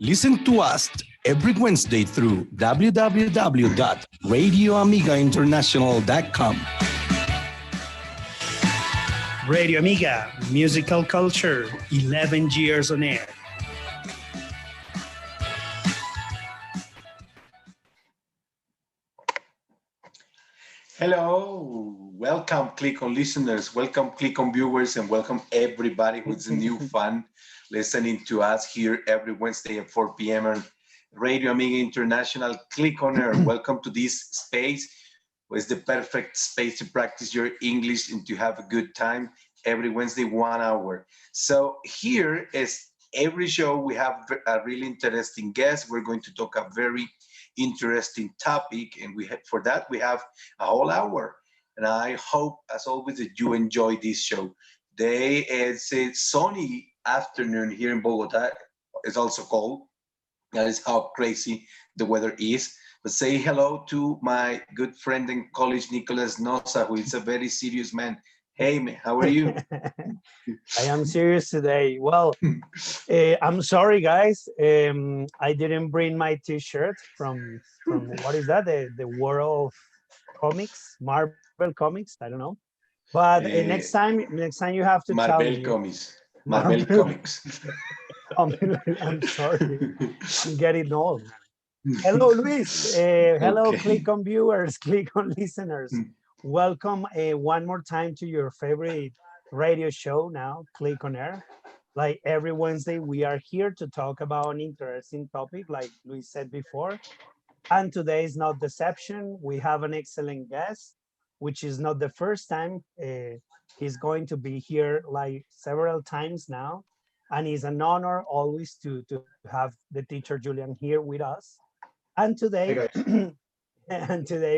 Listen to us every Wednesday through www.radioamigainternational.com. Radio Amiga, musical culture, 11 years on air. Hello, welcome Clic on listeners, welcome Clic on viewers, and welcome everybody who's a new fan listening to us here every Wednesday at 4 p.m. on Radio Amiga International, Clic on Air. Welcome to this space, it's the perfect space to practice your English and to have a good time every Wednesday, 1 hour. So here is every show, we have a really interesting guest. We're going to talk a very interesting topic, and for that we have a whole hour, and I hope as always that you enjoy this show. Today is a sunny afternoon here in Bogota. It's also cold. That is how crazy the weather is. But say hello to my good friend and colleague Nicolas Noza, who is a very serious man. Hey man, how are you? I am serious today. Well, I'm sorry, guys. I didn't bring my T-shirt from what is that? The World of Comics, Marvel Comics. I don't know. But next time you have to tell me. Marvel Comics. I'm sorry. I'm getting old. Hello, Luis. Hello, okay. Clic on viewers, Clic on listeners. Welcome one more time to your favorite radio show now, Clic on Air. Like every Wednesday, we are here to talk about an interesting topic, like Luis said before. And today is not deception. We have an excellent guest, which is not the first time. He's going to be here like several times now. And it's an honor always to have the teacher Julian here with us. And today,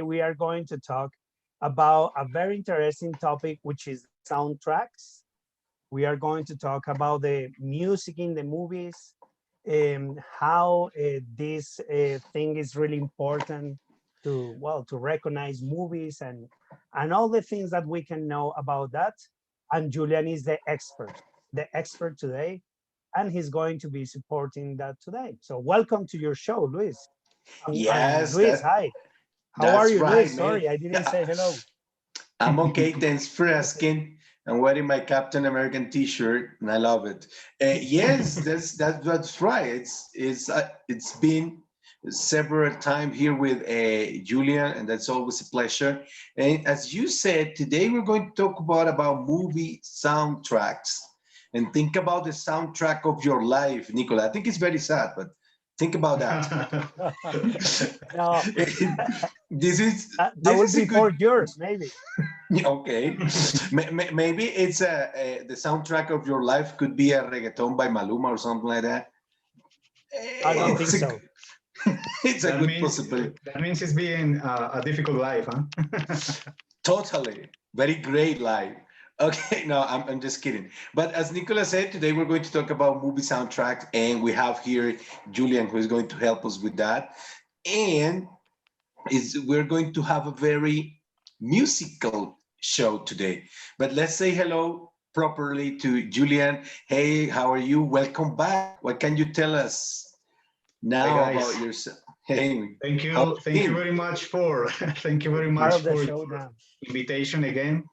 we are going to talk about a very interesting topic, which is soundtracks. We are going to talk about the music in the movies and how this thing is really important to recognize movies and all the things that we can know about that. And Julian is the expert today, and he's going to be supporting that today. So welcome to your show, Luis. Yes, Luis, hi. How are you, right, Luis? Sorry, I didn't say hello. I'm okay, thanks for asking. I'm wearing my Captain American T-shirt, and I love it. Yes, that's right. It's been several times here with Julian, and that's always a pleasure. And as you said, today we're going to talk about movie soundtracks, and think about the soundtrack of your life, Nicola. I think it's very sad, but think about that. No. This would is be for yours, maybe. Okay, maybe it's the soundtrack of your life could be a reggaeton by Maluma or something like that. I don't think so. It's a good possibility. That means it's been a difficult life, huh? Totally, very great life. Okay, no, I'm just kidding. But as Nicola said, today we're going to talk about movie soundtracks, and we have here Julian, who is going to help us with that. And we're going to have a very musical show today. But let's say hello properly to Julian. Hey, how are you? Welcome back. What can you tell us now about yourself? Hey, thank you very much for the invitation again.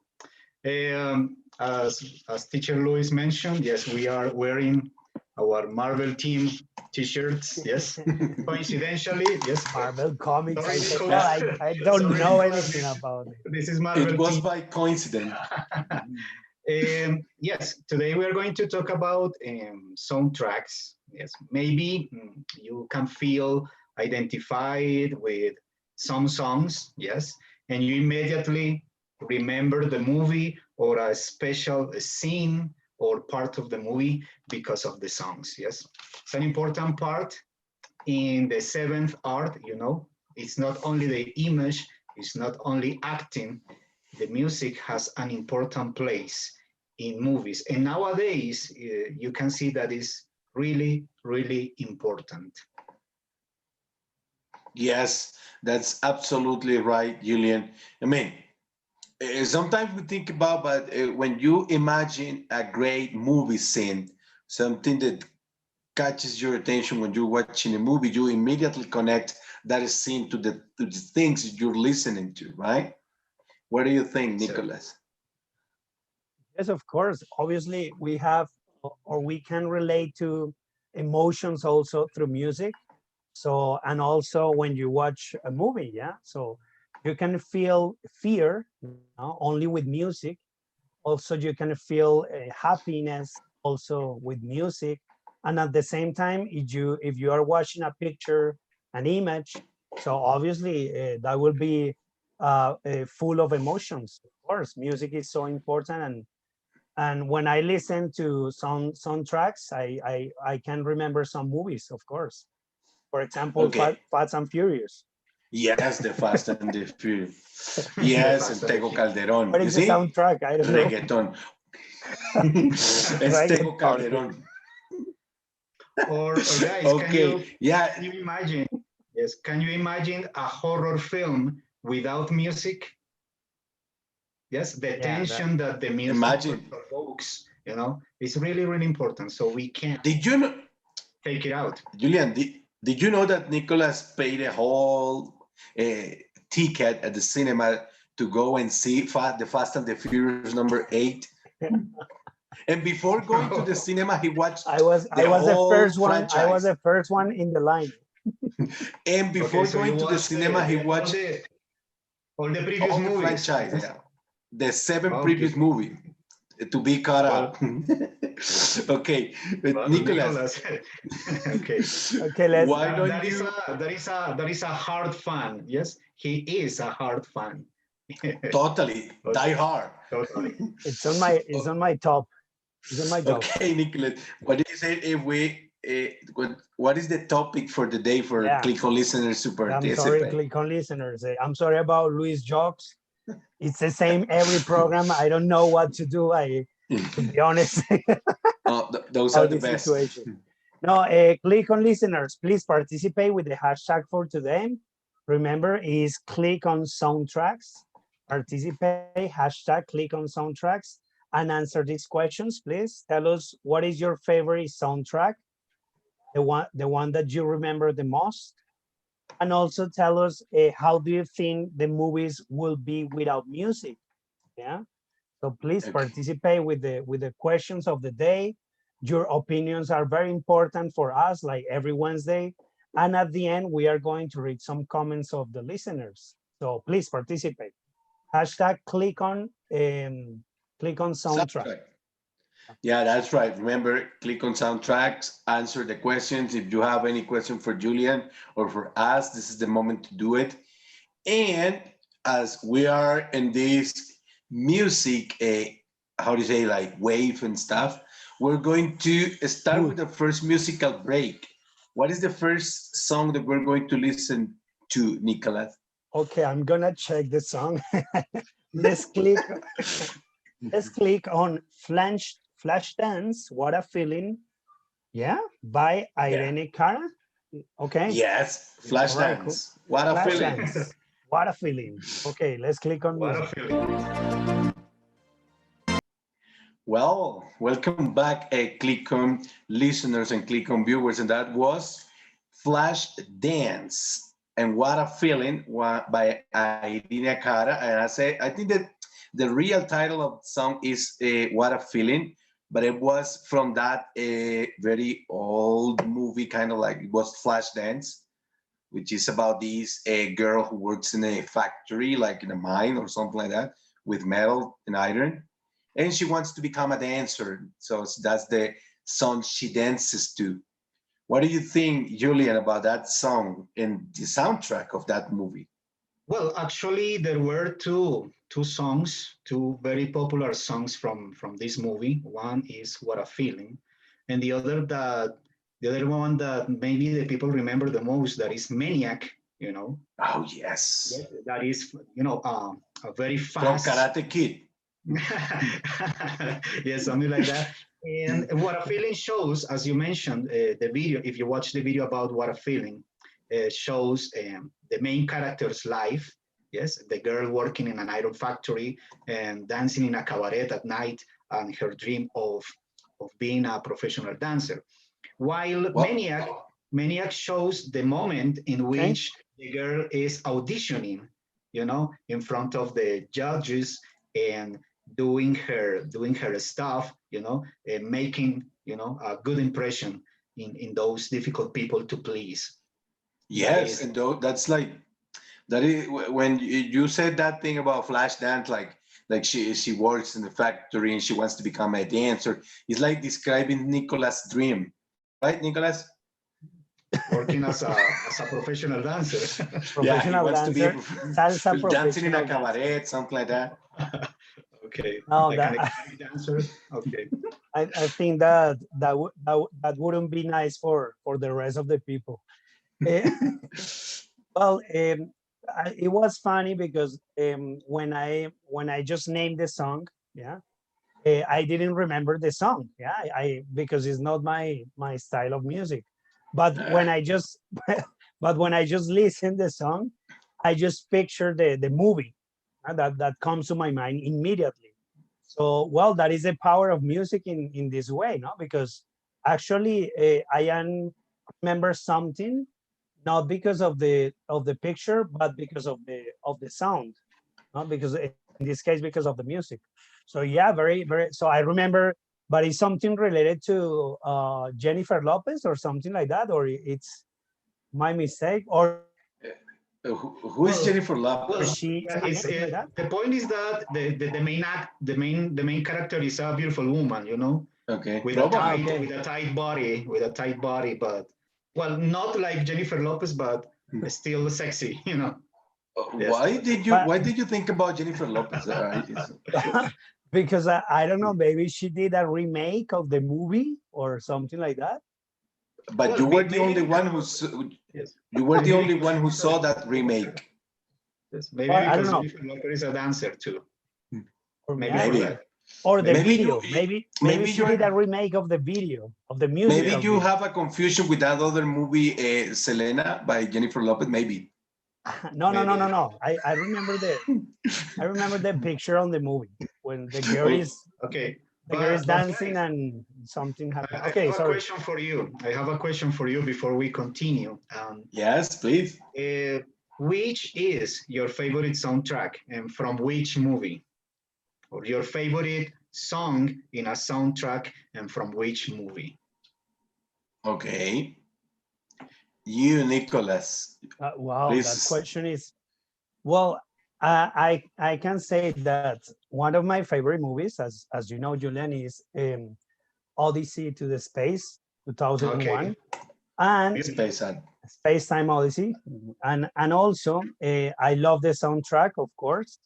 As teacher Luis mentioned, yes, we are wearing our Marvel team T-shirts. Yes, coincidentally, yes. Marvel comics. I don't know anything about it. This is Marvel. It was by coincidence. Yes, today we are going to talk about soundtracks. Yes, maybe you can feel identified with some songs. Yes, and you immediately remember the movie or a special scene or part of the movie because of the songs. Yes, it's an important part in the seventh art. It's not only the image, it's not only acting. The music has an important place in movies, and nowadays you can see that is really, really important. Yes, that's absolutely right, Julian. I mean, sometimes we think about, but when you imagine a great movie scene, something that catches your attention when you're watching a movie, you immediately connect that scene to the things you're listening to, right? What do you think, Nicholas? Yes, of course. Obviously, we have or we can relate to emotions also through music. So, and also when you watch a movie, yeah. So you can feel fear, only with music. Also, you can feel happiness also with music. And at the same time, if you are watching a picture, an image, so obviously that will be full of emotions. Of course, music is so important, and when I listen to some soundtracks, I can remember some movies, of course. For example, Okay. Fast and Furious. Yes, the Fast and the Furious. The Yes, and Fast and the Tego Furious. Calderon. What You is the see? soundtrack? I don't know. Reggaeton. Es Tego Reggaeton. Calderon. Or guys, Okay. Yeah. can you imagine? Yes, can you imagine a horror film without music? Yes, the Yeah, that, tension that the music Imagine. provokes, is really, really important. So we can Did you know, take it out. Julian? Did you know that Nicholas paid a whole ticket at the cinema to go and see the Fast and the Furious #8? And before going to the cinema, he watched I was the whole first one. I was franchise. the first one in the line. And before Okay, so you going to the watch cinema, he the watched all the previous all the movies. franchise, Yes? yeah. The 7 Okay. previous movie to be caught Well, up. Okay, but well, Nicholas, okay. Okay, let's. why don't you? That is a hard fan. Yes, he is a hard fan. Totally, die hard. Totally. It's on my top. It's on my top. Okay, Nicholas, what do you say if we? What is the topic for the day for Yeah. Click on listeners to I'm sorry, participate? Click on listeners. I'm sorry about Luis jokes. It's the same every program. I don't know what to do. To be honest, Oh, those how are the this best. situation. No, Click on listeners. Please participate with the hashtag for today. Remember, is Click on soundtracks. Participate, hashtag Click on soundtracks, and answer these questions. Please tell us what is your favorite soundtrack, the one that you remember the most, and also tell us how do you think the movies will be without music. Yeah. So please Okay. participate with the questions of the day. Your opinions are very important for us, like every Wednesday. And at the end, we are going to read some comments of the listeners. So please participate. Hashtag click on soundtrack. Soundtrack. Yeah, that's right. Remember, click on soundtracks, answer the questions. If you have any question for Julian or for us, this is the moment to do it. And as we are in this music, how do you say, like wave and stuff, we're going to start with the first musical break. What is the first song that we're going to listen to, Nicholas? Okay, I'm gonna check the song. let's click let's click on Flash Dance, What a Feeling. Yeah, by Irene Cara. Okay. Yes, All right, Flashdance. cool. What a Flash feeling. Dance. What a feeling. Okay, let's click on What a music. feeling. Well, welcome back, Click on listeners and Click on viewers, and that was Flash Dance. And What a Feeling by Irina Cara. And I think that the real title of the song is What a Feeling, but it was from that very old movie, kind of like it was Flash Dance, which is about this girl who works in a factory, like in a mine or something like that, with metal and iron. And she wants to become a dancer. So that's the song she dances to. What do you think, Julian, about that song and the soundtrack of that movie? Well, actually, there were two songs, two very popular songs from this movie. One is "What a Feeling," and the other one that maybe the people remember the most, that is "Maniac." You know, Oh, yes. that is a very From fast. Karate Kid. Yeah, something like that. And "What a Feeling" shows, as you mentioned, the video. If you watch the video about "What a Feeling," shows the main character's life. Yes, the girl working in an iron factory and dancing in a cabaret at night, and her dream of being a professional dancer. while Maniac shows the moment in which the girl is auditioning, in front of the judges and doing her stuff, and making, a good impression in those difficult people to please. Yes, and that's like that is when you said that thing about Flashdance, like she works in the factory and she wants to become a dancer. It's like describing Nicolas' dream, right, Nicolas? Working as a professional dancer. Yeah, he wants to be salsa dancing in a professional cabaret, dancer. something like that. Okay, No, like that an ecstatic dancer. Okay. I think that wouldn't be nice for the rest of the people. Eh, well, it was funny because when I just named the song, yeah, I didn't remember the song, yeah, I because it's not my style of music. But when I just but when I just listened the song, I just picture the movie that comes to my mind immediately. So well, that is the power of music in this way, no? Because actually, I am remember something not because of the picture, but because of the sound, not because in this case because of the music. So yeah, very very. So I remember, but it's something related to Jennifer Lopez or something like that, or it's my mistake, or Who is Jennifer Lopez? she Yeah, something like that. the point is that the main character is a beautiful woman, Okay, with probably. with a tight body, but well, not like Jennifer Lopez, but still sexy, Yes. Why did you think about Jennifer Lopez? Because I don't know, maybe she did a remake of the movie or something like that. But Well, you were the maybe only one yes. you were the Maybe only one who because saw that remake. yes, maybe Or I don't because know, Jennifer Lopez is a dancer too. or Maybe yeah, for Maybe. that. or the Maybe video. Maybe she did a remake of the video of the maybe musical you video. have a confusion with that other movie, Selena by Jennifer Lopez. Maybe. No, no, no, Maybe. no, no. I remember the picture on the movie when Oh, Okay. the girl is But dancing guys, and something happened. I Okay, have a sorry. question for you. I have a question for you before we continue. yes, please. Which is your favorite soundtrack and from which movie? Or your favorite song in a soundtrack and from which movie? Okay. You, Nicholas, Wow, that please. question is well. I can say that one of my favorite movies, as you know, Julian, is Odyssey to the Space Okay. 2001, and Space Ad. Space Time Odyssey, and also I love the soundtrack, of course.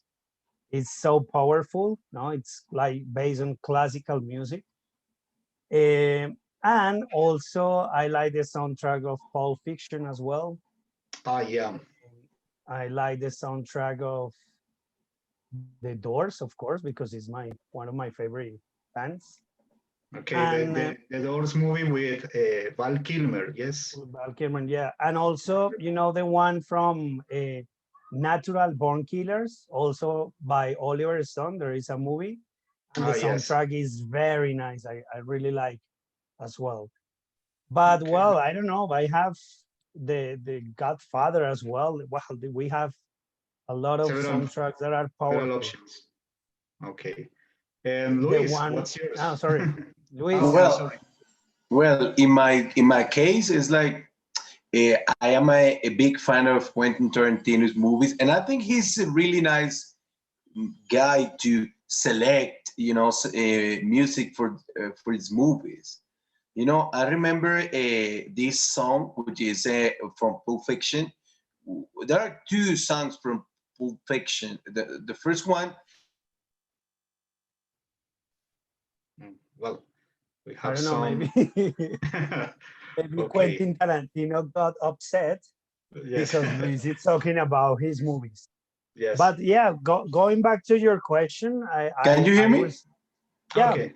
It's so powerful. No, it's like based on classical music. And also I like the soundtrack of Pulp Fiction as well. Yeah. I like the soundtrack of The Doors, of course, because it's my one of my favorite bands. Okay. And The Doors movie with Val Kilmer. Yes. Val Kilmer, yeah. And also, you know, the one from Natural Born Killers, also by Oliver Stone. There is a movie, and the Yes. soundtrack is very nice. I really like as well. But Okay. well, I don't know. I have the Godfather as well. Well, we have a lot of Several soundtracks that are several powerful. options. Okay. And The Luis, one, what's yours? oh, sorry, Luis. Oh, I'm Well, sorry. well, in my case, it's like I am a big fan of Quentin Tarantino's movies, and I think he's a really nice guy to select, music for his movies. I remember this song, which is from Pulp Fiction. There are two songs from Pulp Fiction. The first one, Well, we I have don't know. some. Maybe maybe Okay. Quentin Tarantino got upset Yes. because Luis is talking about his movies. Yes. But yeah, going back to your question, can you hear I me? was yeah. Okay.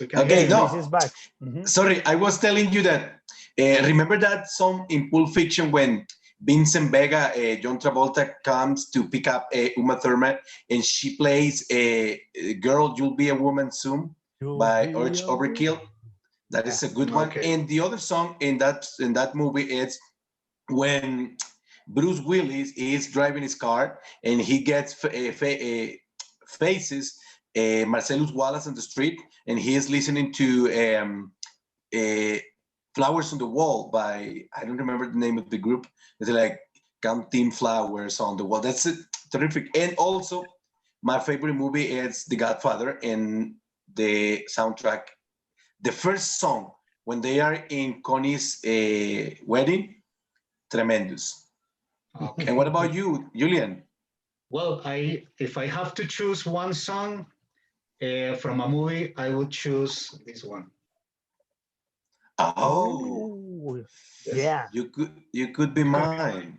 We can Okay, Okay, hear you. Luis no. is back. Mhm. Sorry, I was telling you that. Remember that song in Pulp Fiction when Vincent Vega, John Travolta, comes to pick up Uma Thurman, and she plays "Girl, You'll Be a Woman Soon" You'll by be Urge a Overkill. That is a good one. Okay. And the other song in that movie is when Bruce Willis is driving his car and he gets faces Marcellus Wallace on the street, and he is listening to Flowers on the Wall by, I don't remember the name of the group. It's like Counting Flowers on the Wall. That's terrific. And also, my favorite movie is The Godfather, and the soundtrack, the first song when they are in Connie's wedding, tremendous. Okay. And what about you, Julian? Well, if I have to choose one song from a movie, I would choose this one. Oh, Yes. Yeah, you could be mine.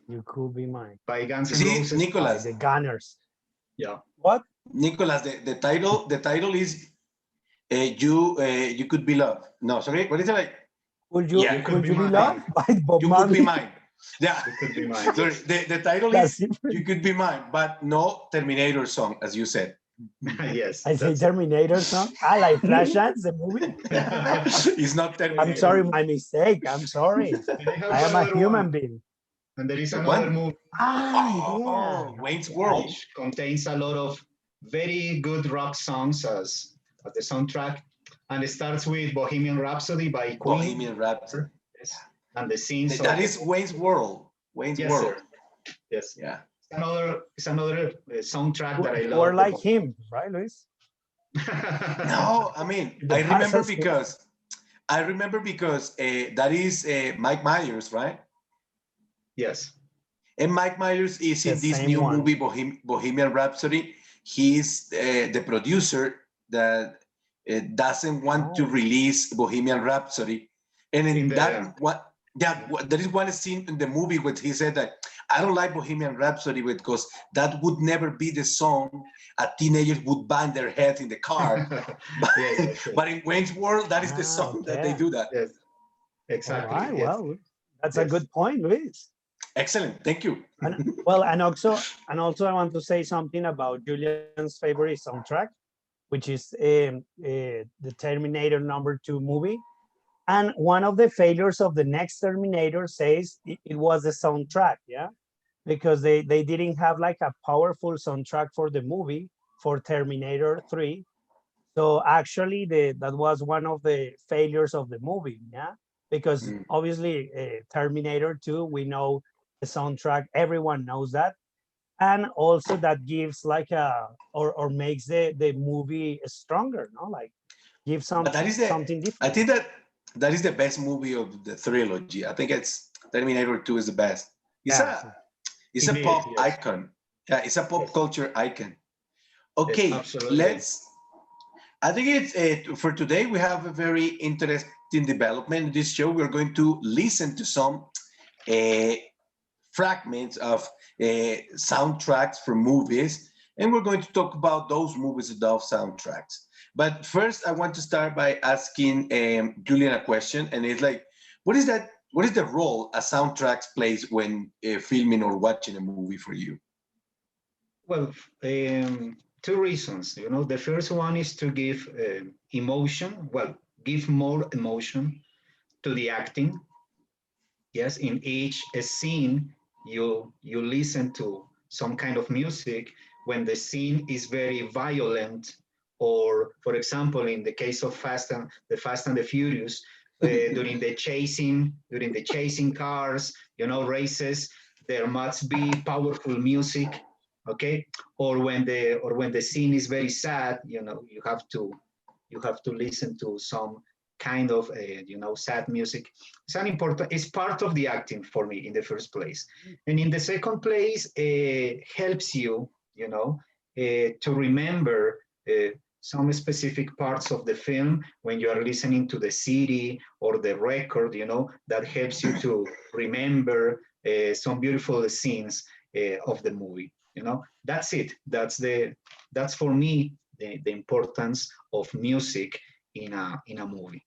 you could be mine. By Guns N' See, Roses. By Nicholas, the Gunners. Yeah. What? Nicholas, the title is you could be loved. No, sorry, what is it like? Would you, Yeah, could you be mine. loved by Bob You Marley? could be mine. Yeah, It could be mine. sorry, the title That's is different. You Could Be Mine, but no Terminator song, as you said. Yes. I say that's- Terminator song. I like Flashdance, the movie. It's not Terminator. I'm sorry, my mistake. I'm sorry. And I have I am a another human one, being. and there is The another one? movie Oh, Yeah. Wayne's World. which contains a lot of very good rock songs as the soundtrack, and it starts with Bohemian Rhapsody by Queen. Bohemian Rhapsody. Yes. And the scenes. That of is Wayne's World. Wayne's Yes, World. sir. Yes. Yeah. It's another soundtrack that I love. Or like him, right, Luis? No, I mean, The I remember process- because that is Mike Myers, right? Yes. And Mike Myers is in The this same new one. movie, Bohemian Rhapsody. He's the producer that doesn't want to Oh. release Bohemian Rhapsody. And in In the- that, there is one scene in the movie where he said that I don't like Bohemian Rhapsody because that would never be the song a teenager would bang their head in the car. But, Yes, yes, yes. but in Wayne's World, that is the Ah, song that they okay. do that. Yes. All Exactly. right, yes. well, that's a Yes. good point, Luis. Excellent. Thank you. Well, and also I want to say something about Julian's favorite soundtrack, which is the Terminator #2 movie. And one of the failures of the next Terminator says it was the soundtrack, yeah, because they didn't have like a powerful soundtrack for the movie for Terminator 3. So actually, that was one of the failures of the movie, yeah, because Mm. obviously Terminator 2, we know the soundtrack, everyone knows that, and also that gives like or makes the movie stronger, no, like gives But that is something I different. think that is the best movie of the trilogy. I think it's Terminator 2 is the best. It's Yeah. a Indeed, pop yes. icon. Yeah, it's a pop Yes. culture icon. Okay, absolutely. I think it's for today we have a very interesting development in this show. We're going to listen to some fragments of soundtracks from movies, and we're going to talk about those movies and those soundtracks. But first, I want to start by asking Julian a question, and it's like, what is the role a soundtrack plays when filming or watching a movie for you? Well, two reasons. The first one is to give emotion. Well, give more emotion to the acting. Yes, in each scene, you listen to some kind of music when the scene is very violent, or, for example, in the case of Fast and the Furious, during the chasing cars, races, there must be powerful music. Okay, or when the scene is very sad, you have to listen to some kind of sad music. It's part of the acting for me in the first place, and in the second place, helps you to remember some specific parts of the film when you are listening to the CD or the record. That helps you to remember some beautiful scenes of the movie. That's it. That's for me the importance of music in a movie.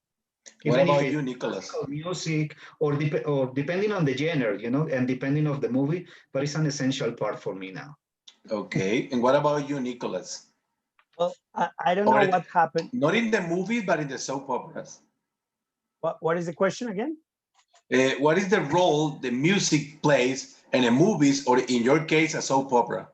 What Even if about it's you, Nicholas? classical music or depending on the genre, and depending on the movie, but it's an essential part for me now. Okay, and what about you, Nicholas? Well, I don't know what happened. Not in the movies, but in the soap operas. What is the question again? What is the role the music plays in a movies, or in your case, a soap opera?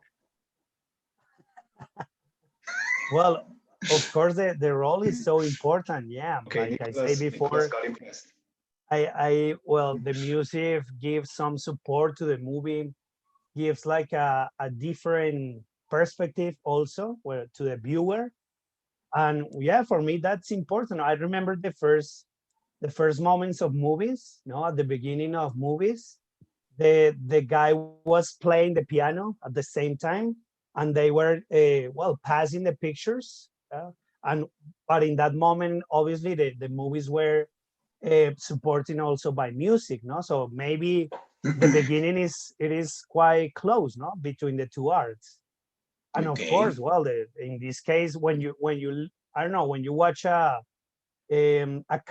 Well, of course, the role is so important. Yeah, Okay, like I say Nicholas before, got impressed. well, the music gives some support to the movie, gives like a different perspective also where, to the viewer. And yeah, for me, that's important. I remember the first moments of movies, at the beginning of movies, the guy was playing the piano at the same time, and they were well passing the pictures. And but in that moment, obviously, the movies were supporting also by music, no? So maybe the beginning is quite close, no, between the two arts. And of Okay. course, well, in this case, when you I don't know, when you watch a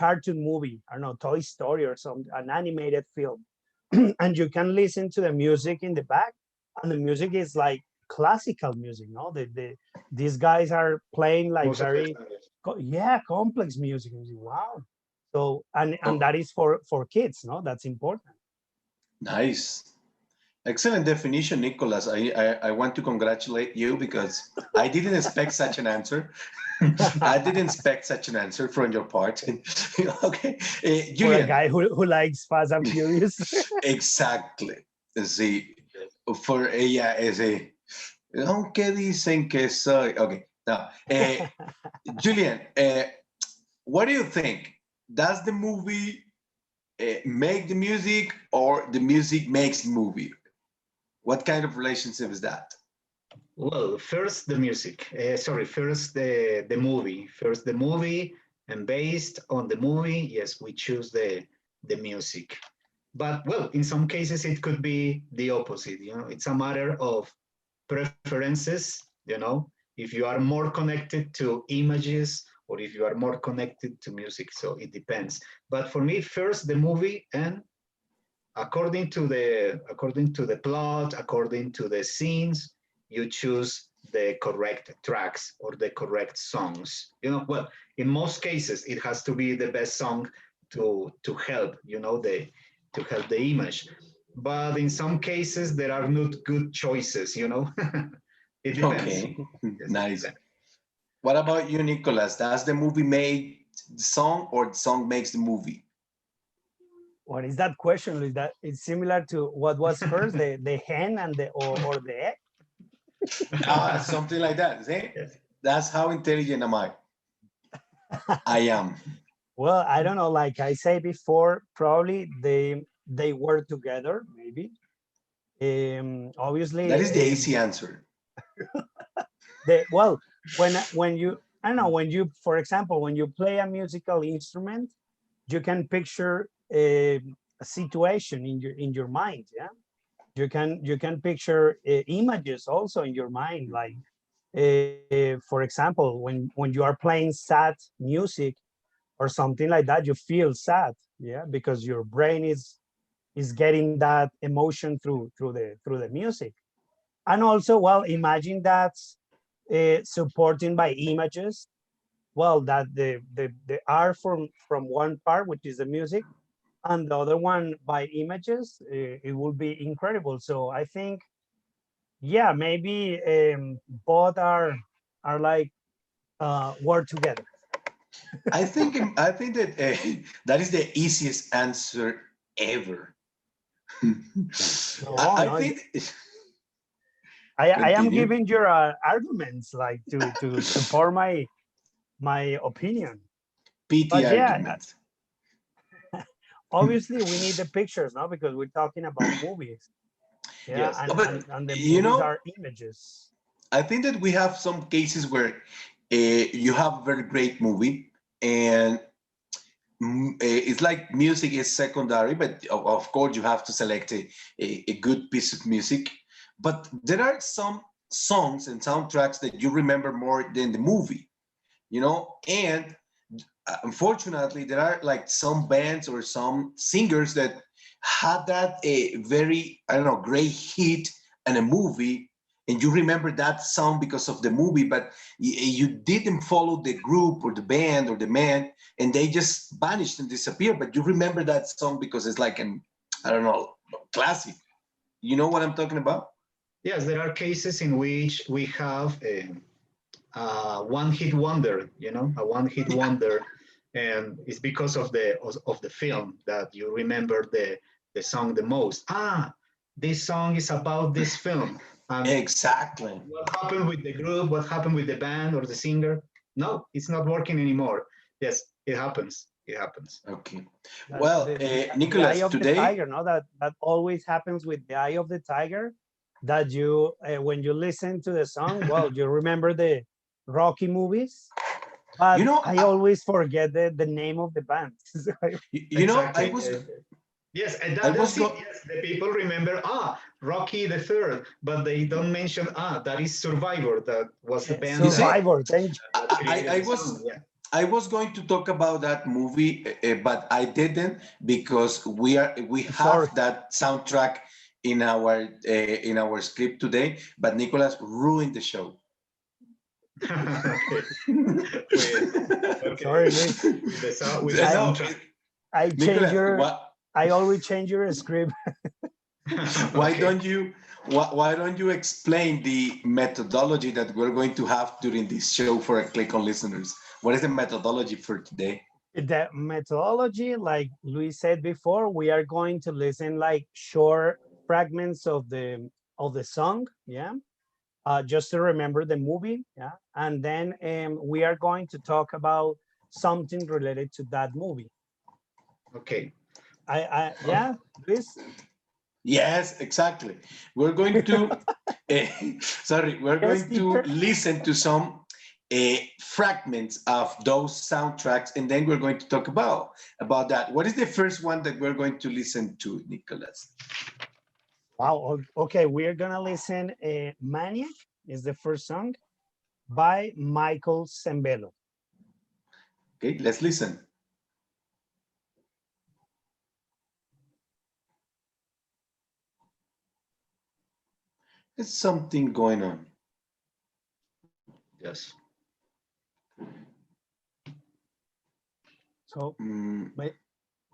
cartoon movie, I don't know, Toy Story or some an animated film, and you can listen to the music in the back, and the music is like classical music, no? These guys are playing like Most of the very, time, yes. yeah, complex music. Wow. So and Oh, that is for kids, no? That's important. nice. Excellent definition, Nicholas. I want to congratulate you because I didn't expect such an answer. I didn't expect such an answer from your part. Okay. For a Julian, guy who likes Fast and Furious. exactly. Sí, for ella ese. Aunque dicen que soy. Okay. Now, Julian, what do you think? Does the movie make the music, or the music makes the movie? What kind of relationship is that? Well, first the music. Sorry, first the movie. First the movie, and based on the movie, yes, we choose the music. But well, in some cases it could be the opposite. It's a matter of preferences. If you are more connected to images or if you are more connected to music. So it depends. But for me, first the movie, and according to the plot, according to the scenes, you choose the correct tracks or the correct songs. Well, in most cases, it has to be the best song to help, to help the image. But in some cases, there are not good choices. It depends. Okay, Yes, it nice. depends. What about you, Nicholas? Does the movie make the song, or the song makes the movie? What is that question? Is that it's similar to what was first, the hen and or the egg? Something like that. See? Yes. That's how intelligent am I. I am. Well, I don't know. Like I say before, probably they work together. Maybe. That is the Obviously, easy answer. well, when you I don't know, when you, for example, when you play a musical instrument, you can picture a situation in your mind. Yeah, you can picture images also in your mind, like for example, when you are playing sad music or something like that, you feel sad, yeah, because your brain is getting that emotion through the music. And also, well, imagine that supporting by images, well, that the art from one part, which is the music, and the other one by images, it will be incredible. So I think, yeah, maybe both are like work together. I think that that is the easiest answer ever. No, I no, think. I am Continue. giving your arguments like to support my opinion. PT But yeah, argument. obviously we need the pictures, no, because we're talking about movies. Yeah, Yes, But and the you movies know, are images. I think that we have some cases where you have a very great movie, and it's like music is secondary, but of course you have to select a good piece of music. But there are some songs and soundtracks that you remember more than the movie, and unfortunately there are like some bands or some singers that had that a very, I don't know, great hit and a movie, and you remember that song because of the movie, but you didn't follow the group or the band or the man, and they just vanished and disappeared. But you remember that song because it's like an, I don't know, classic. You know what I'm talking about? Yes, there are cases in which we have one-hit wonder, a one-hit wonder, and it's because of the film that you remember the song the most. This song is about this film. Exactly. What happened with the group? What happened with the band or the singer? No, it's not working anymore. Yes, it happens. It happens. Okay. Well, Nicholas, the eye of today. the tiger, no, that always happens with the eye of the tiger. That you, when you listen to the song, well, you remember the Rocky movies, but I always forget the name of the band. I was. Yes, and that's it. Yes, the people remember Rocky the Third, but they don't mention that is Survivor. That was the band. Survivor. Thank you. I was going to talk about that movie, but I didn't because we have that soundtrack in our script today. But Nicholas ruined the show. Sorry, Luis. I always change your script. Why don't you explain the methodology that we're going to have during this show for our Clic On listeners? What is the methodology for today? The methodology, like Luis said before, we are going to listen like short fragments of the song, just to remember the movie, and then we are going to talk about something related to that movie. Okay. Luis? Yes, exactly. We're going to we're going to listen to some fragments of those soundtracks, and then we're going to talk about that. What is the first one that we're going to listen to, Nicholas? Wow. Okay, we're gonna listen. Maniac is the first song by Michael Sembello. Okay, let's listen. There's something going on. Yes. So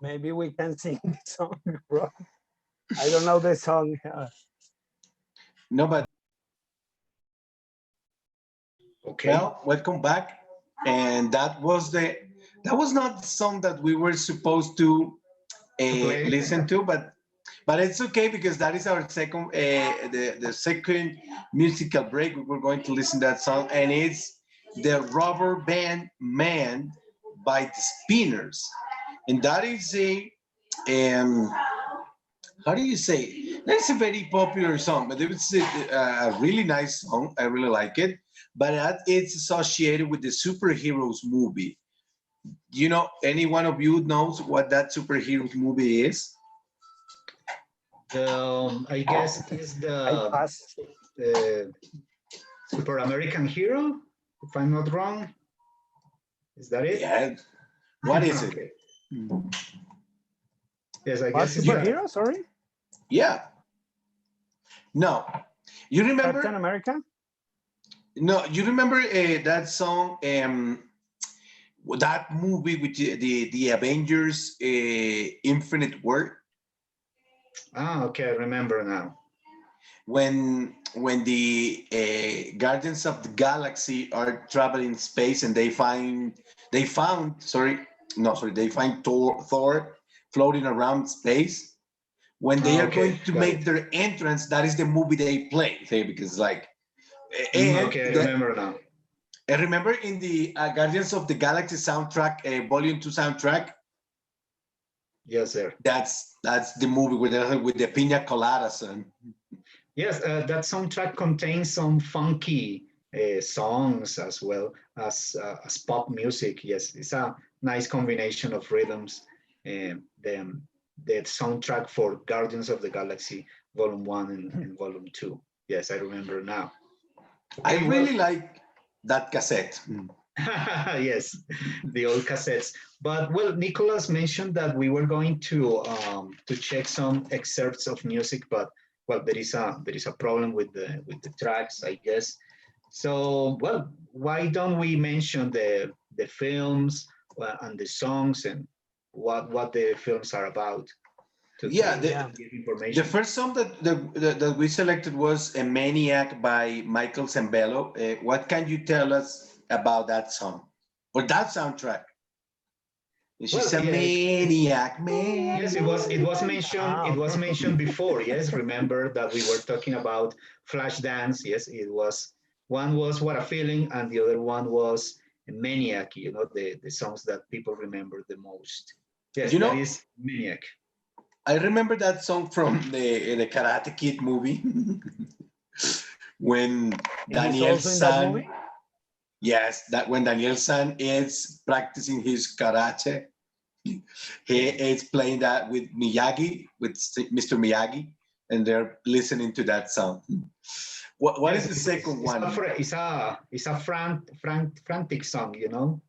maybe we can sing the song, bro. I don't know the song. No, but okay. Well, welcome back. And that was not the song that we were supposed to listen to, but it's okay because that is our second the second musical break. We're going to listen to that song, and it's the Rubber Band Man by the Spinners, and that is how do you say? That's a very popular song, but it's a really nice song. I really like it, but it's associated with the superheroes movie. You know, any one of you knows what that superheroes movie is? I guess it's the Super American Hero, if I'm not wrong. Is that it? Yeah. What is it? Yes, I guess it's superhero. Sorry. Yeah. No. You remember Captain America? No, you remember that song? That movie with the Avengers, Infinite War. Okay, I remember now. When the Guardians of the Galaxy are traveling in space and they find Thor floating around space. When they are going to make their entrance, that is the movie they play. Because like, I remember now. And remember in the Guardians of the Galaxy soundtrack, Volume 2 soundtrack? Yes, sir. That's the movie with the Pina Colada song. Yes, that soundtrack contains some funky songs as well as pop music. Yes, it's a nice combination of rhythms. The soundtrack for Guardians of the Galaxy Volume 1 and Volume 2. Yes, I remember now. I really like that cassette. Yes, the old cassettes. But well, Nicholas mentioned that we were going to check some excerpts of music, but well, there is a problem with the tracks, I guess. So, well, why don't we mention the films and the songs and what the films are about Yeah, to Yeah. give the information? first song that we selected was a Maniac by Michael Zambello. What can you tell us about that song or that soundtrack? She's Well, a yeah, maniac, man. yes, it was mentioned Ah, before. Yes, remember that we were talking about Flashdance. Yes, it was one was What a Feeling, and the other one was Maniac. You know, the songs that people remember the most. Yes, You that know, is Maniac. I remember that song from the Karate Kid movie when he's Daniel's also in that son, movie. yes, that when Daniel's son is practicing his karate, he is playing that with Miyagi, with Mr. Miyagi, and they're listening to that song. What Yes, is the second one? it's a frantic song. You know.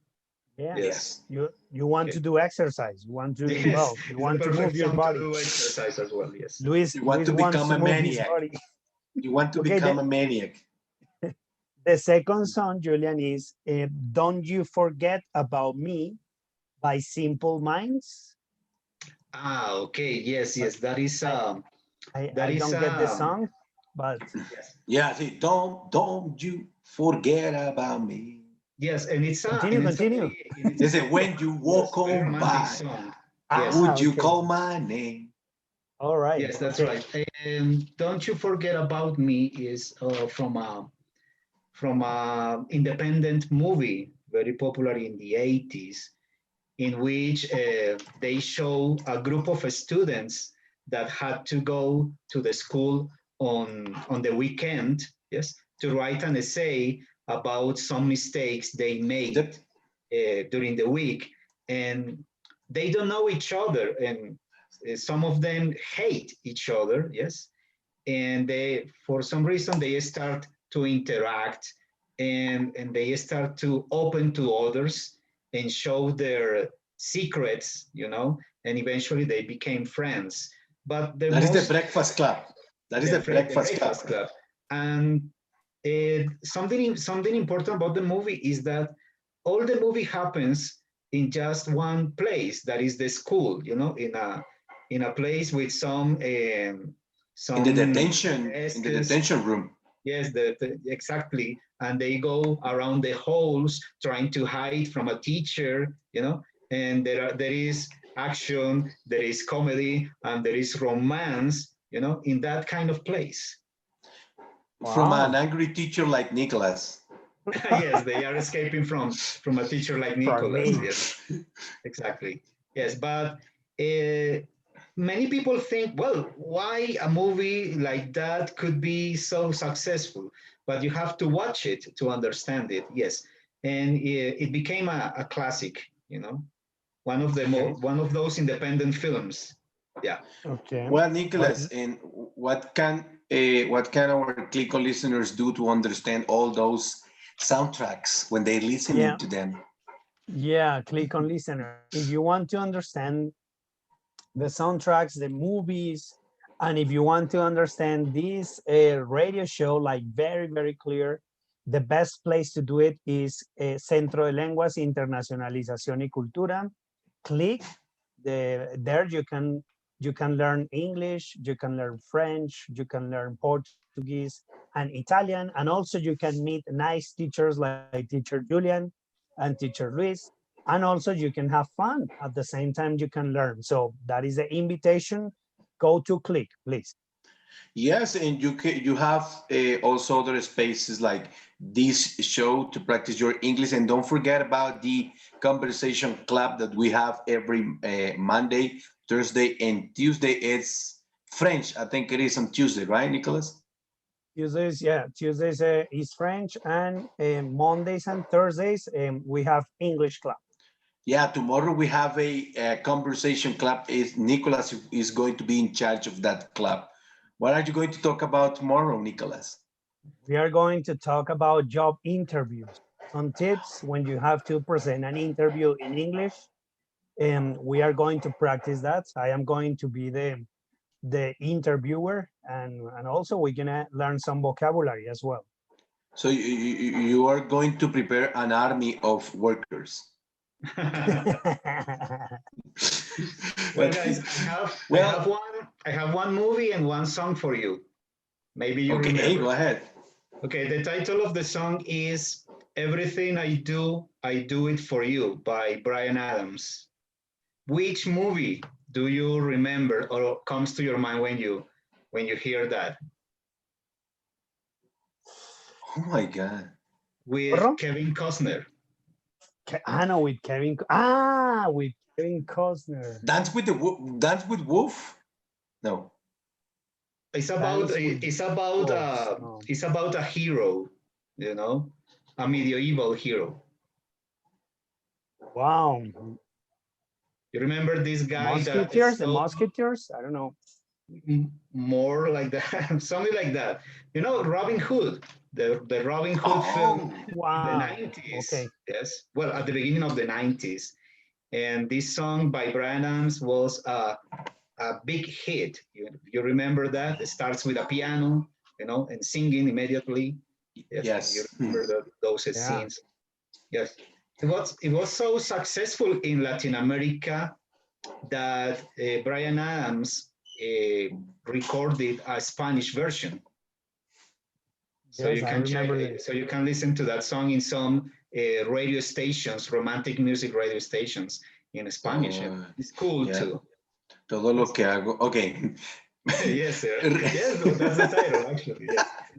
Yeah. Yes. Yes. You want to Okay. do exercise. You want to, Yes, well, you it's a want to move perfect your song to body. do exercise as well. Yes. You want Luis to wants become to a move his maniac. body. You want to Okay, become a maniac. the second song, Julian, is Don't You Forget About Me by Simple Minds. Ah, okay. Yes, But yes. That is I, that I is don't get the song, but yes. Yeah, see, don't you forget about me. Yes, continue, continue. and They it's a say when you yes, walk very on romantic by, song. Yes. Ah, would you okay. call my name? All right. Yes, that's Okay. right. And Don't You Forget About Me is from a independent movie very popular in the 80s in which they show a group of students that had to go to the school on the weekend, yes, to write an essay about some mistakes they made The, during the week, and they don't know each other, and some of them hate each other, yes, and they for some reason they start to interact and they start to open to others and show their secrets, you know, and eventually they became friends. But the that is the most Breakfast Club. That is the the Breakfast Club. Breakfast Club, and something important about the movie is that all the movie happens in just one place, that is the school, you know, in a place with some In the desks. detention room. Yes, exactly. And they go around the halls trying to hide from a teacher, you know. And there is action, there is comedy, and there is romance, you know, in that kind of place. From an Wow. angry teacher like Nicholas. Yes, they are escaping from a teacher like For Nicholas. me. Yes, exactly. Yes, but uh, many people think, well, why a movie like that could be so successful? But you have to watch it to understand it. Yes, and it became a classic. You know, Okay. one of those independent films. Yeah. Okay. Well, Well, Nicholas, and what can our Click on listeners do to understand all those soundtracks when they're listening yeah. to them? Yeah. Click on listeners. If you want to understand the soundtracks, the movies, and if you want to understand this radio show like very, very clear, the best place to do it is Centro de Lenguas Internacionalización y Cultura. Click. There you can learn English, you can learn French, you can learn Portuguese and Italian, and also you can meet nice teachers like teacher Julian and teacher Luis, and also you can have fun at the same time you can learn. So that is the invitation. Go to Click, please. Yes, and you have also other spaces like this show to practice your English, and don't forget about the conversation club that we have every Monday, Thursday, and Tuesday. It's French. I think it is on Tuesday, right, Nicholas? Tuesdays, yeah, Tuesdays is French, and Mondays and Thursdays we have English club. Yeah, tomorrow we have a conversation club. Is Nicholas is going to be in charge of that club. What are you going to talk about tomorrow, Nicholas? We are going to talk about job interviews, some tips when you have to present an interview in English. And we are going to practice that. I am going to be the interviewer, and also we're gonna learn some vocabulary as well. So you are going to prepare an army of workers. Well, guys, I have one movie and one song for you. Maybe you okay, remember. Go ahead. Okay, the title of the song is "Everything I Do It For You" by Bryan Adams. Which movie do you remember or comes to your mind when you hear that? Oh my God. With Kevin Costner. No, with Kevin Costner. Dance with Wolf? No. It's about a hero, you know, a medieval hero. Wow. You remember this guy? The Musketeers? I don't know. More like that, something like that. You know, Robin Hood, the Robin Hood film wow. in the 90s. Okay. Yes. Well, at the beginning of the 90s. And this song by Bryan Adams was a big hit. You remember that? It starts with a piano, you know, and singing immediately. Yes. You remember those scenes. Yes. It was so successful in Latin America that Bryan Adams recorded a Spanish version. So you can so you can listen to that song in some radio stations, romantic music radio stations in Spanish. It's cool too. Todo lo que hago. Okay. Yes, sir. Yes, that's the title actually.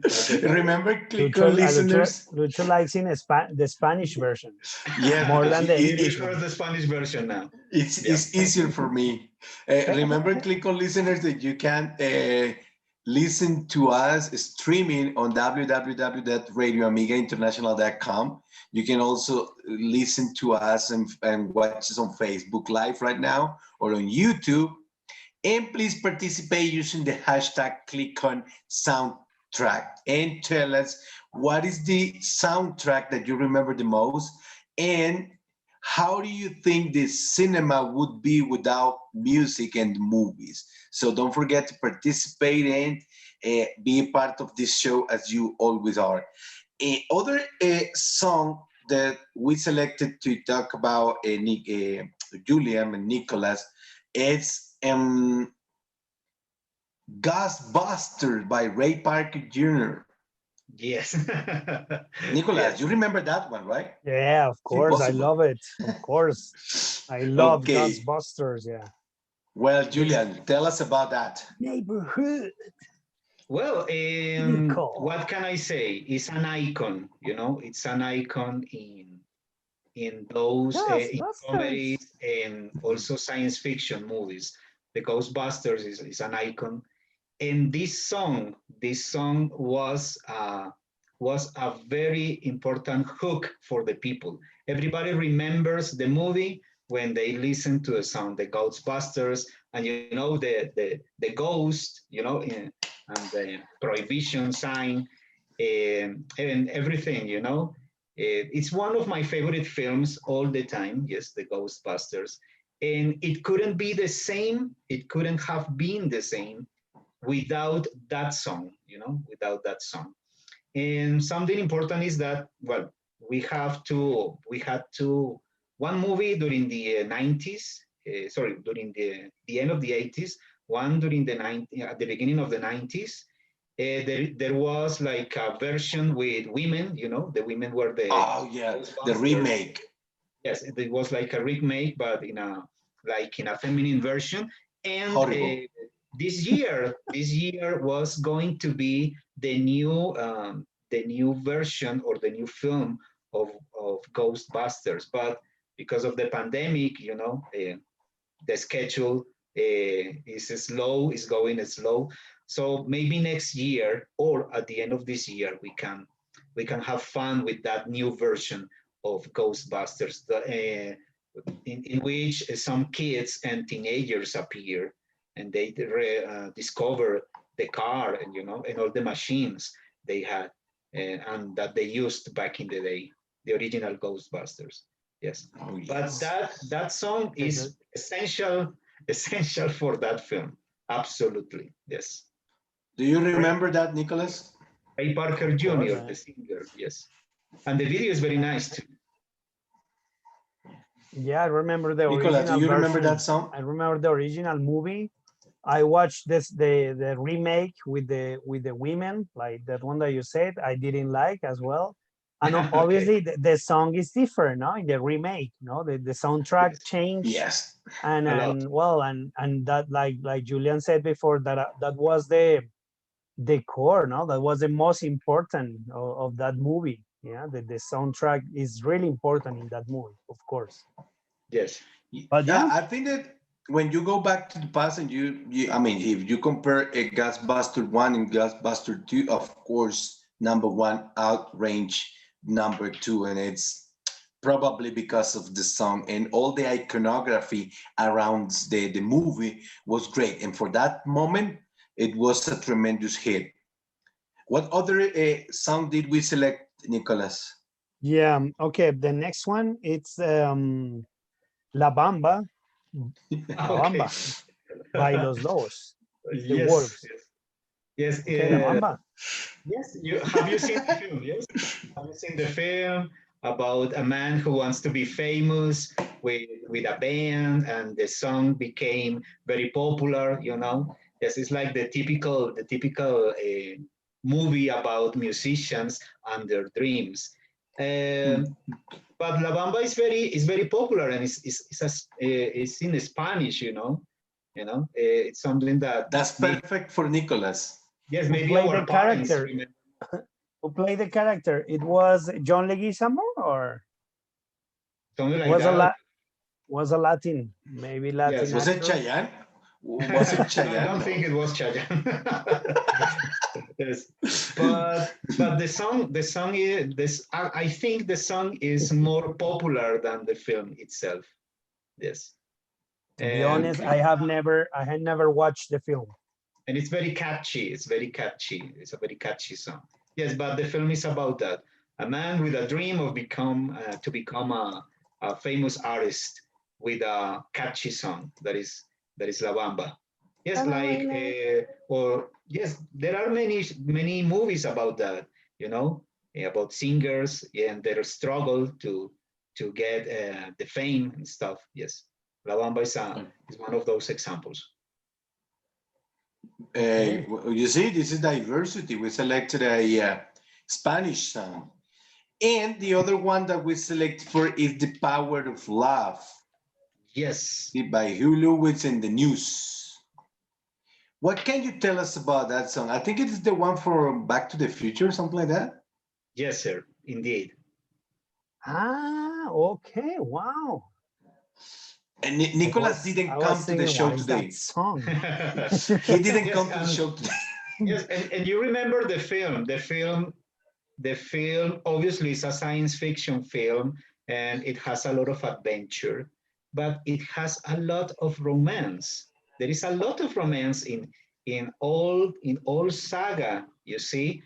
Yes. Remember, Clic listeners. Lucho likes in the Spanish version. Yeah, more than the English. He prefers the Spanish version now. It's easier for me. Remember, Clic listeners, that you can listen to us streaming on www.radioamigainternational.com. You can also listen to us and watch us on Facebook Live right now or on YouTube. And please participate using the hashtag ClicOnSoundtrack and tell us what is the soundtrack that you remember the most and how do you think the cinema would be without music and movies? So don't forget to participate and be a part of this show as you always are. Other song that we selected to talk about, Julian and Nicholas, it's Ghostbusters by Ray Parker Jr. Yes. Nicholas, you remember that one, right? Yeah, of course. I love it. Of course. I love Ghostbusters, yeah. Well, Julian, tell us about that. Neighborhood. Well, what can I say? It's an icon, you know, it's an icon in those in comedies and also science fiction movies. The Ghostbusters is an icon. And this song was a very important hook for the people. Everybody remembers the movie when they listen to the song, the Ghostbusters, and you know the ghost, you know, and the prohibition sign, and everything, you know. It's one of my favorite films all the time. Yes, the Ghostbusters, and it couldn't be the same. It couldn't have been the same without that song, you know, without that song. And something important is that, well, we had one movie during the 90s, during the end of the 80s, one during at the beginning of the 90s. There was like a version with women, you know, the women were the the remake. Yes, it was like a remake, but in a feminine version. And this year was going to be the new version or the new film of Ghostbusters, but because of the pandemic, you know, the schedule is going slow. So maybe next year or at the end of this year we can have fun with that new version of Ghostbusters, in which some kids and teenagers appear and they discover the car and, you know, and all the machines they had and that they used back in the day, the original Ghostbusters. Yes. But that song is essential for that film. Absolutely, yes. Do you remember that, Nicholas? Ray Parker Jr., the singer, yes. And the video is very nice too. Yeah, I remember the Nicholas, do original you remember version. that song? I remember the original movie. I watched the remake with the women, like that one that you said. I didn't like as well. And obviously Okay. the song is different, no? In the remake, no, the soundtrack Yes. changed, Yes. and A lot. well, and that, like Julian said before, that that was the core, no, that was the most important of that movie. Yeah, the soundtrack is really important in that movie, of course. Yes. But Yeah, yeah, I think that when you go back to the past and I mean, if you compare a Ghostbuster 1 and Ghostbuster 2, of course, number one outrange number two, and it's probably because of the song and all the iconography around the movie was great. And for that moment, it was a tremendous hit. What other song did we select, Nicholas? yeah. Okay, the next one, it's La Bamba, La Okay. Bamba by Los Lobos, the Yes. Wolves. Yes. Okay, La Bamba. Yes. Have you seen the film? Yes. Have you seen the film about a man who wants to be famous with a band, and the song became very popular? You know. Yes, it's like the typical movie about musicians and their dreams. Um, but La Bamba is very popular, and it's in Spanish, it's something that That's maybe, perfect for Nicholas. yes, Who maybe played our the parents character? remember. Who played the character? It was John Leguizamo, or Something like was a that. Latin, maybe Latin Yes. Was it actor? Chayanne? Was it No, I Chayanne? don't think No. it was Chayanne. Yes, but the song is this. I think the song is more popular than the film itself. Yes, To be and honest, I had never watched the film. and it's very catchy. It's very catchy. It's a very catchy song. Yes, but the film is about that. A man with a dream of become a famous artist with a catchy song that is La Bamba. Yes, like or yes, there are many movies about that. About singers and their struggle to get the fame and stuff. Yes, La Bamba is one of those examples. Okay. You see, this is diversity. We selected a Spanish song. And the other one that we select for is The Power of Love Yes. by Hugh Lewis and the News. What can you tell us about that song? I think it is the one for Back to the Future, something like that. Yes, sir. Indeed. Okay. Wow. And Nicholas didn't I was come to the thinking, show what is that today. song? He didn't Yes, come to the show today. yes, and you remember the film. The film obviously is a science fiction film, and it has a lot of adventure, but it has a lot of romance. There is a lot of romance in all saga. You see,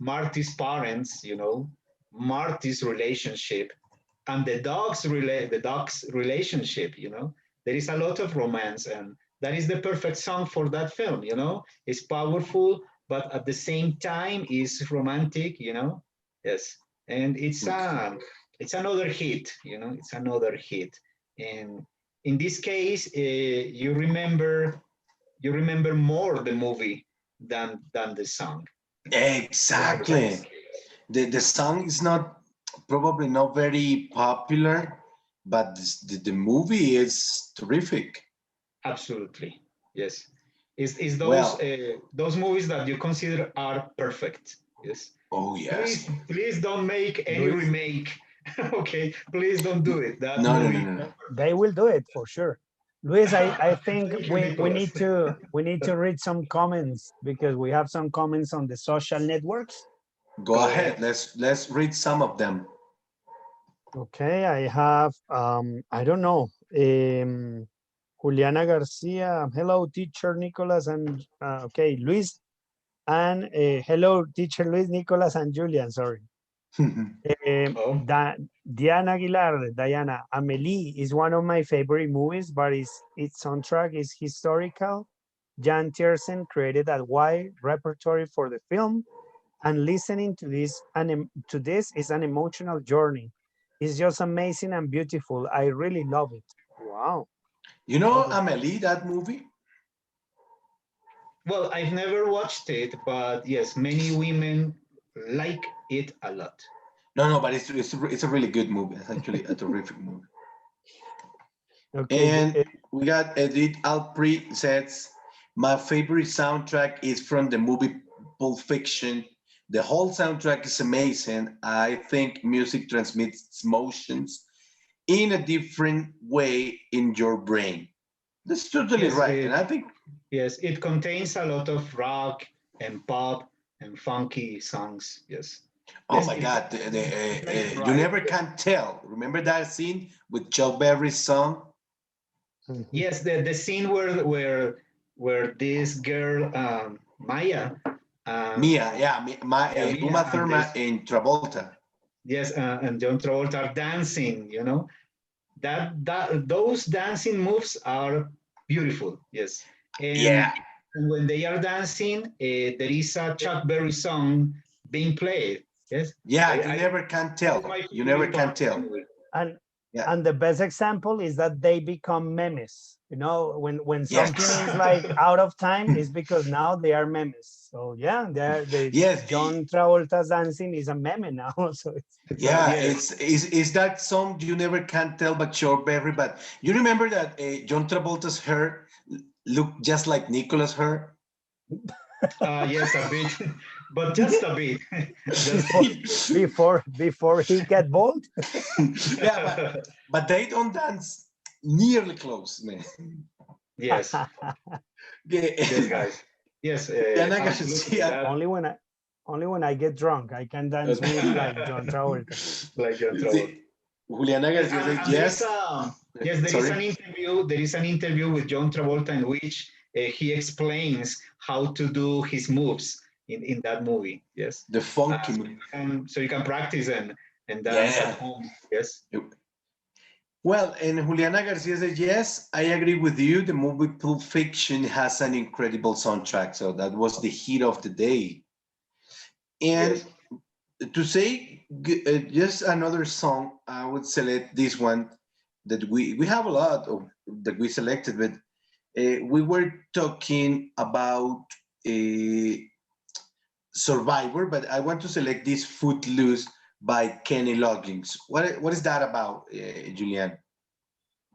Marty's parents, Marty's relationship, and the dog's relationship. There is a lot of romance, and that is the perfect song for that film. It's powerful, but at the same time is romantic. Yes, and it's another hit. It's another hit, and in this case, you remember more the movie than the song. Exactly. The song is not probably not very popular, but the movie is terrific. Absolutely, yes. Is those Well, uh, those movies that you consider are perfect? Yes. oh Please, yes. please don't make any Luis, remake. Okay, please don't do it. That No, no, no, movie. no, no. they will do it for sure. Luis, I think Thank you, we Nicholas. need to read some comments, because we have some comments on the social networks. Go Go ahead. ahead. Let's read some of them. Okay, I have I don't know. Juliana Garcia, hello teacher Nicholas, and okay, Luis, and hello teacher Luis, Nicholas, and Julian, sorry. Oh, Diana Aguilar, Diana, Amelie is one of my favorite movies, but its soundtrack is historical Jan Tiersen created a wide repertoire for the film, and listening to this is an emotional journey. It's just amazing and beautiful. I really love it. Wow. You know Love it. Amelie, that movie? Well, I've never watched it, but yes, many women like it a lot. No, but it's a really good movie. It's actually a terrific movie. Okay. And we got Edith Alpri says, my favorite soundtrack is from the movie Pulp Fiction. The whole soundtrack is amazing. I think music transmits emotions in a different way in your brain. That's totally Yes, right. And I think, yes, it contains a lot of rock and pop and funky songs. Yes, oh yes, my God, it's like you right. never can tell. Remember that scene with Chuck Berry's song? Yes, the scene where this girl Maya, Mia, yeah, yeah, Mia Uma and Thurman this in Travolta. yes and John Travolta are dancing. You know that those dancing moves are beautiful. Yes, Yeah, and when they are dancing, there is a Chuck Berry song being played. Yes, yeah, you I never can it's tell. my You never favorite can part of the tell. movie. and Yeah, and the best example is that they become memes. When something yes, is like out of time, is because now they are memes. So yeah, the yes, John Travolta's dancing is a meme now. So yeah. Yes, It's that song you never can tell, but sure, Berry. But you remember that John Travolta's hair looked just like Nicola's hair. yes, a bit, but just a bit, just a before before he get bold. Yeah, bit. but they don't dance nearly close, man. Yes, yes, Yeah. guys. Yes, Juliana absolutely. Garcia. That Only when I get drunk I can dance moves like John Travolta. like John Travolta. Sí. Juliana Yes, Garcia says and there is yes. a yes, there is Sorry. an interview. There is an interview with John Travolta in which he explains how to do his moves in that movie. Yes, The funky so move. so you can practice and dance at Yeah. home. Yes, Well, and Juliana Garcia says yes, I agree with you. The movie Pulp Fiction has an incredible soundtrack. So that was the hit of the day. And yes, to say just another song, I would select this one that we have a lot of that we selected, but we were talking about Survivor, but I want to select this Footloose by Kenny Loggins. What is that about, Julian?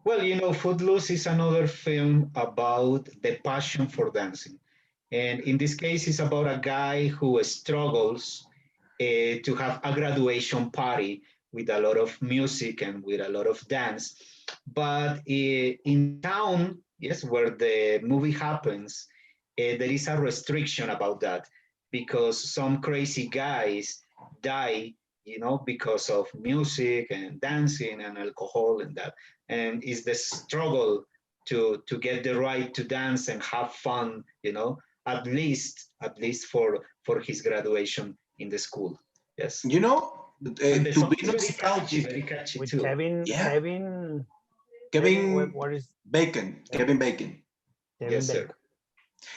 well, Footloose is another film about the passion for dancing. And in this case, it's about a guy who struggles to have a graduation party with a lot of music and with a lot of dance. But in town, yes, where the movie happens, there is a restriction about that because some crazy guys die, because of music and dancing and alcohol and that. And it's the struggle to get the right to dance and have fun, at least for his graduation in the school. Yes, You know, and the to song be is nostalgic, very catchy With too. yeah, Kevin, Kevin what is Bacon, Kevin Bacon. Kevin Yes, sir.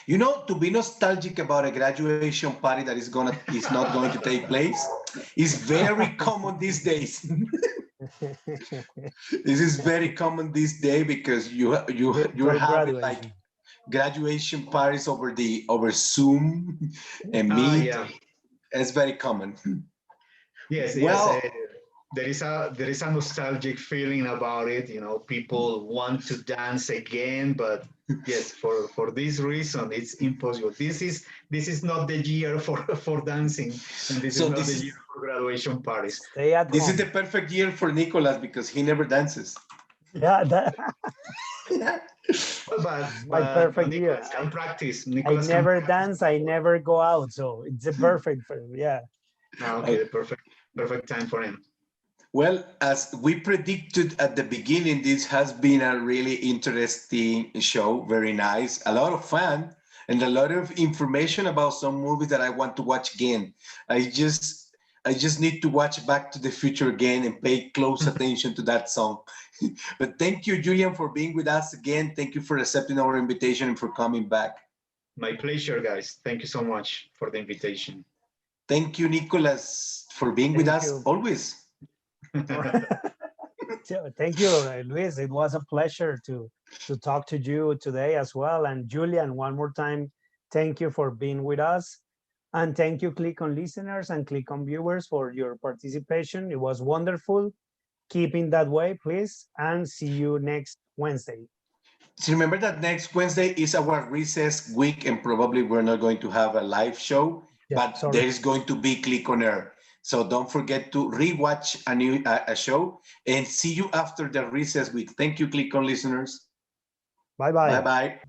Bacon? To be nostalgic about a graduation party that is not going to take place is very common these days. This is very common this day because you're Virtual having like graduation. graduation parties over Zoom and Ah, Meet. yeah. It's very common. Yes, yes. Well, There is a nostalgic feeling about it. People want to dance again, but yes, for this reason, it's impossible. This is not the year for dancing, and this is so not the year for graduation parties. Stay at this is the home. perfect year for Nicolas because he never dances. Yeah, Well, but it's my but perfect year. Nicholas can practice. I Nicholas can never practice. dance. I never go out. So it's a perfect for yeah. Ah, okay, Uh, the perfect time for him. Well, as we predicted at the beginning, this has been a really interesting show. Very nice, a lot of fun, and a lot of information about some movies that I want to watch again. I just, I just need to watch Back to the Future again and pay close attention to that song. But thank you, Julian, for being with us again. Thank you for accepting our invitation and for coming back. My pleasure, guys. Thank you so much for the invitation. Thank you, Nicolas, for being with Thank us you. always. Thank you, Luis. It was a pleasure to talk to you today as well. And Julian, one more time, thank you for being with us. And thank you, Click on listeners and Click on viewers, for your participation. It was wonderful. Keep in that way, please. And see you next Wednesday. So remember that next Wednesday is our recess week, and probably we're not going to have a live show, Yeah, but sorry. there is going to be Click on Air. So don't forget to rewatch a show, and see you after the recess week. Thank you, Click on listeners. Bye-bye. Bye-bye.